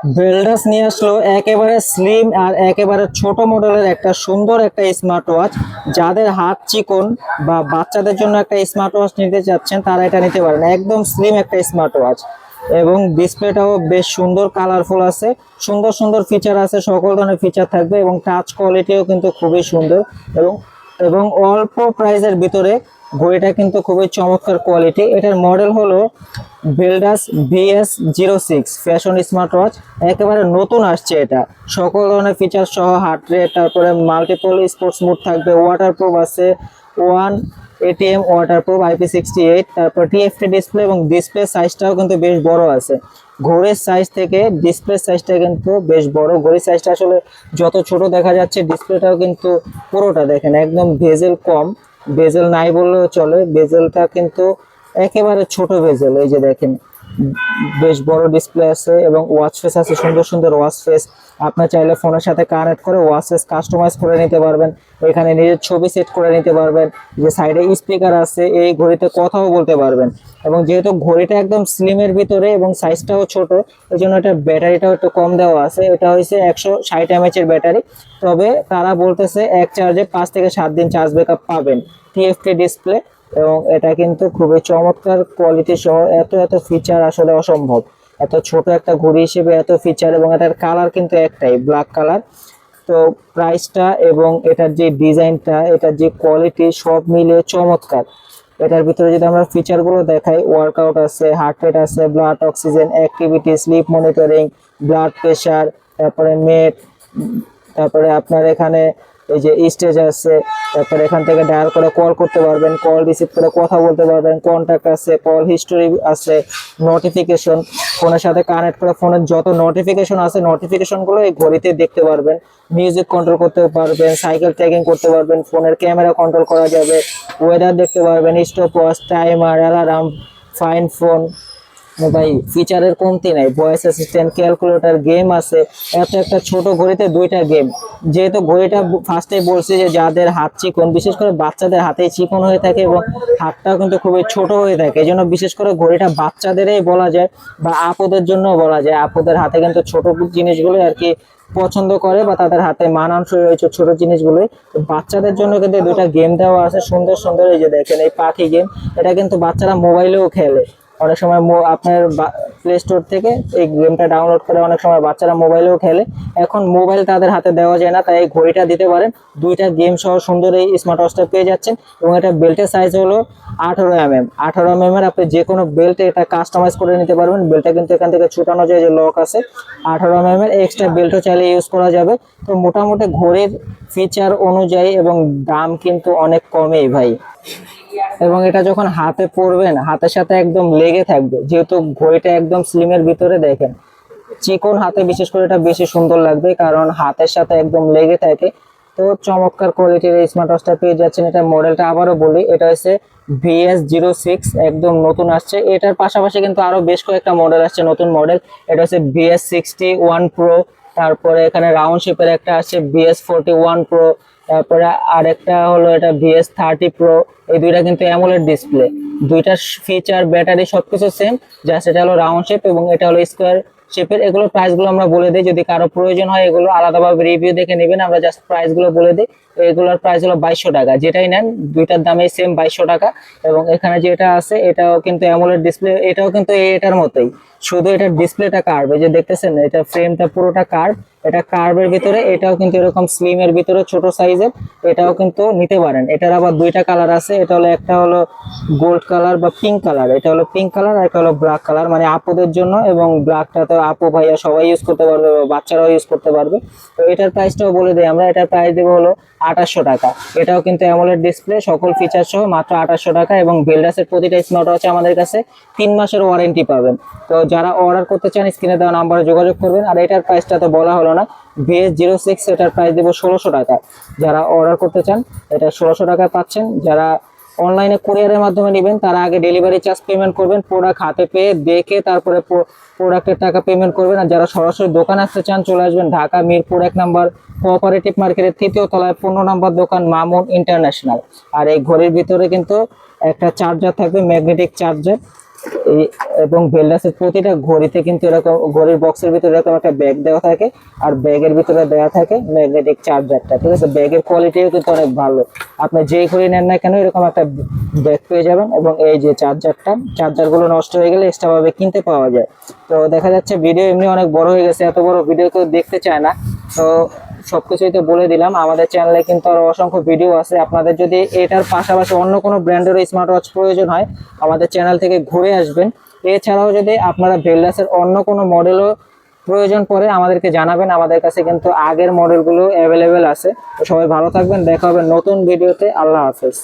বেলডাস নিয়ে আসলো একেবারে স্লিম আর একেবারে ছোট মডেলের একটা সুন্দর একটা স্মার্ট ওয়াচ। যাদের হাত চিকন বা বাচ্চাদের জন্য একটা স্মার্ট ওয়াচ নিতে চাচ্ছেন তারা এটা নিতে পারেন। একদম স্লিম একটা স্মার্ট ওয়াচ এবং ডিসপ্লেটাও বেশ সুন্দর কালারফুল আছে, সুন্দর সুন্দর ফিচার আছে, সকল ধরনের ফিচার থাকবে এবং টাচ কোয়ালিটিও কিন্তু খুবই সুন্দর এবং এবং অল্প প্রাইসের ভিতরে ঘড়িটা কিন্তু খুবই চমৎকার কোয়ালিটি। এটার মডেল হলো বেলডাস BS06 ফ্যাশন স্মার্ট ওয়াচ। একেবারে নতুন আসছে এটা, সকল ধরনের ফিচার সহ হার্ট রেট, তারপরে মাল্টিপল স্পোর্টস মোড থাকবে, ওয়াটারপ্রুফ আছে, 1 ATM ওয়াটারপ্রুফ IP68, তারপর TFT ডিসপ্লে এবং ডিসপ্লে সাইজটাও কিন্তু বেশ বড় আছে। ঘড়ির সাইজ থেকে ডিসপ্লে সাইজটা কিন্তু বেশ বড়। ঘড়ির সাইজটা আসলে যত ছোট দেখা যাচ্ছে ডিসপ্লেটাও কিন্তু পুরোটা দেখেন একদম বেজেল কম, বেজেল নাই বললেও চলে। বেজেলটা কিন্তু একেবারে ছোট বেজেল, এই যে দেখেন বেশ বড় ডিসপ্লে আছে এবং ওয়াচ ফেস আছে, সুন্দর সুন্দর ওয়াচ ফেস। আপনার চাইলে ফোনের সাথে কানেক্ট করে ওয়াচ ফেস কাস্টমাইজ করে নিতে পারবেন, এখানে নিজের ছবি সেট করে নিতে পারবেন। যে সাইডে স্পিকার আছে, এই ঘড়িতে কথাও বলতে পারবেন। এবং যেহেতু ঘড়িটা একদম স্লিমের ভিতরে এবং সাইজটাও ছোট, এই জন্য এটা ব্যাটারিটাও একটু কম দেওয়া আছে। এটা হচ্ছে 160 mAh এর ব্যাটারি, তবে তারা বলতেছে এক চার্জে 5 থেকে 7 দিন চার্জ ব্যাকআপ পাবেন। TFT ডিসপ্লে এবং এটা কিন্তু খুবই চমৎকার কোয়ালিটি সহ, এত এত ফিচার আসলে অসম্ভব। এত ছোট একটা ঘড়ি হিসেবে এত ফিচার এবং এটার কালার কিন্তু একটাই, ব্ল্যাক কালার। তো প্রাইসটা এবং এটার যে ডিজাইনটা, এটার যে কোয়ালিটি, সব মিলে চমৎকার। এটার ভিতরে যদি আমরা ফিচার গুলো দেখাই, ওয়ার্কআউট আছে, হার্ট রেট আছে, blood oxygen, activity, slip monitoring, blood pressure, তারপরে মেট, তারপরে আপনার এখানে এই যে স্টেজ আছে, তারপরে এখান থেকে ডায়াল করে কল করতে পারবেন, কল রিসিভ করে কথা বলতে পারবেন, কন্ট্যাক্ট আছে, কল হিস্টোরি আছে, নোটিফিকেশন, ফোনের সাথে কানেক্ট করে ফোনের যত নোটিফিকেশন আছে নোটিফিকেশন গুলো এই ঘড়িতে দেখতে পারবেন। মিউজিক কন্ট্রোল করতে পারবেন, সাইকেল ট্র্যাকিং করতে পারবেন, ফোনের ক্যামেরা কন্ট্রোল করা যাবে, ওয়েদার দেখতে পারবেন, stop watch, timer, alarm, fine phone. ভাই ফিচারের কমতি নাই, ভয়েস অ্যাসিস্ট্যান্ট, ক্যালকুলেটর, গেম আছে। এত একটা ছোট ঘড়িতে দুইটা গেম। যেহেতু ঘড়িটা ফার্স্টে বলছি যে যাদের হাত চিকন, বিশেষ করে বাচ্চাদের হাতে চিকন হয়ে থাকে এবং হাতটাও কিন্তু খুবই ছোট হয়ে থাকে, এই জন্য বিশেষ করে ঘড়িটা বাচ্চাদেরই বলা যায় বা আপুদের জন্য বলা যায়। আপুদের হাতে কিন্তু ছোট জিনিসগুলো আর কি পছন্দ করে বা তাদের হাতে মানানসই রয়েছে ছোট জিনিসগুলোই। বাচ্চাদের জন্য কিন্তু দুটা গেম দেওয়া আছে সুন্দর সুন্দর, এই যে দেখেন এই পাখি গেম। এটা কিন্তু বাচ্চারা মোবাইলেও খেলে, অনেক সময় আপনার প্লে স্টোর থেকে এই গেমটা ডাউনলোড করে অনেক সময় বাচ্চারা মোবাইলেও খেলে। এখন মোবাইল তাদের হাতে দেওয়া যায় না, তাই এই ঘড়িটা দিতে পারেন। দুইটা গেম সহ সুন্দর এই স্মার্ট ওয়াচটা পেয়ে যাচ্ছেন এবং এটা বেল্টের সাইজ হলো 18 mm। 18 mm এর আপনি যে কোনো বেল্টে এটা কাস্টমাইজ করে নিতে পারবেন। বেল্টটা কিন্তু এখান থেকে ছুটানো যায়, যে লক আছে। 18 mm এর এক্সট্রা বেল্টও চাইলে ইউজ করা যাবে। তো মোটামুটি ঘড়ির ফিচার অনুযায়ী এবং দাম কিন্তু অনেক কমেই ভাই। এবং এটা যখন হাতে পরবেন হাতের সাথে একদম লেগে থাকবে, যেহেতু ঘড়িটা একদম স্লিমের ভিতরে দেখেন চিকন হাতে বিশেষ করে এটা বেশি সুন্দর লাগবে, কারণ হাতের সাথে একদম লেগে থাকে। তো চমৎকার কোয়ালিটির এই স্মার্ট ওয়াচটা পেয়ে যাচ্ছেন। এটা মডেলটা আবারও বলি, এটা হচ্ছে BS06, একদম নতুন আসছে। এটার পাশাপাশি কিন্তু আরো বেশ কয়েকটা মডেল আসছে, নতুন মডেল। এটা হচ্ছে BS61 Pro, তারপরে এখানে রাউন্ড শেপের একটা আছে BS41 Pro, তারপরে আরেকটা হলো এটা BS30 Pro। এই দুইটা কিন্তু অ্যামোলেড ডিসপ্লে, দুইটার ফিচার, ব্যাটারি সবকিছু সেম, জাস্ট এটা হলো রাউন্ড শেপ এবং এটা হলো স্কোয়ার শেপের। এগুলোর প্রাইস গুলো আমরা বলে দিই, যদি কারো প্রয়োজন হয় এগুলো আলাদাভাবে রিভিউ দেখে নেবেন, আমরা জাস্ট প্রাইস গুলো বলে দিই। এগুলোর প্রাইস হলো 2200 টাকা, যেটাই নেন দুইটার দামই সেম 2200 টাকা। এবং এখানে যেটা আছে এটাও কিন্তু অ্যামোলেড ডিসপ্লে, এটাও কিন্তু এটার মতোই, শুধু এটার ডিসপ্লেটা কার্ভ, এই যে দেখতেছেন এটা ফ্রেমটা পুরোটা কার্ভ। এটা কার্ভের ভিতরে, এটাও কিন্তু এরকম স্লিমের ভিতরে ছোট সাইজের, এটাও কিন্তু নিতে পারেন। এটার আবার দুইটা কালার আছে, এটা হলো একটা হলো গোল্ড কালার বা পিঙ্ক কালার, এটা হলো পিঙ্ক কালার, আর একটা হলো ব্ল্যাক কালার, মানে আপুদের জন্য। এবং ব্ল্যাকটা তো আপু ভাইয়া সবাই ইউজ করতে পারবে বা বাচ্চারাও ইউজ করতে পারবে। তো এটার প্রাইসটাও বলে দিই আমরা, এটার প্রাইস দেবো হলো 2800 টাকা। এটাও কিন্তু অ্যামোলেড ডিসপ্লে, সকল ফিচার সহ মাত্র 2800 টাকা। এবং বেলডাসের প্রতিটা স্মার্ট ওয়াচে আমাদের কাছে 3 মাসের ওয়ারেন্টি পাবেন। তো যারা অর্ডার করতে চান স্ক্রিনে দেওয়া নাম্বারে যোগাযোগ করবেন। আর এটার প্রাইসটা তো বলা হলো না, BS06, এটার প্রাইস দেবো 1600 টাকা। যারা অর্ডার করতে চান এটা 1600 টাকায় পাচ্ছেন। যারা অনলাইনে কুরিয়ারের মাধ্যমে নেবেন তারা আগে ডেলিভারি চার্জ পেমেন্ট করবেন, প্রোডাক্ট হাতে পেয়ে দেখে তারপরে প্রোডাক্টের টাকা পেমেন্ট করবেন। আর যারা সরাসরি দোকানে আসতে চান চলে আসবেন ঢাকা মিরপুর 1 নম্বর কোঅপারেটিভ মার্কেটের 3য় তলায় 15 নম্বর দোকান, মামুন ইন্টারন্যাশনাল। আর এই ঘড়ির ভিতরে কিন্তু একটা চার্জার থাকবে, ম্যাগনেটিক চার্জার। এই এবং ভেলডাসের প্রতিটা ঘড়িতে কিন্তু এরকম ঘড়ির বক্সের ভিতরে এরকম একটা ব্যাগ দেওয়া থাকে, আর ব্যাগের ভিতরে দেওয়া থাকে ম্যাগনেটিক চার্জারটা। ঠিক আছে, ব্যাগের কোয়ালিটিও কিন্তু অনেক ভালো। আপনি যেই ঘড়ি নেন না কেন এরকম একটা ব্যাগ পেয়ে যাবেন। এবং এই যে চার্জারগুলো নষ্ট হয়ে গেলে এক্সট্রা ভাবে কিনতে পাওয়া যায়। তো দেখা যাচ্ছে ভিডিও এমনি অনেক বড় হয়ে গেছে, এত বড় ভিডিও কেউ দেখতে চায় না। তো সবকিছুই তো বলে দিলাম। আমাদের চ্যানেলে কিন্তু আরো অসংখ্য ভিডিও আছে। আপনাদের যদি এটার পাশাপাশি অন্য কোনো ব্র্যান্ডের স্মার্ট ওয়াচ প্রয়োজন হয় আমাদের চ্যানেল থেকে ঘুরে আসবেন। এছাড়াও যদি আপনারা ভেলডাসের অন্য কোনো মডেলও প্রয়োজন পড়ে আমাদেরকে জানাবেন, আমাদের কাছে কিন্তু আগের মডেলগুলো অ্যাভেলেবেল আছে। তো সবাই ভালো থাকবেন, দেখা হবে নতুন ভিডিওতে। আল্লাহ হাফেজ।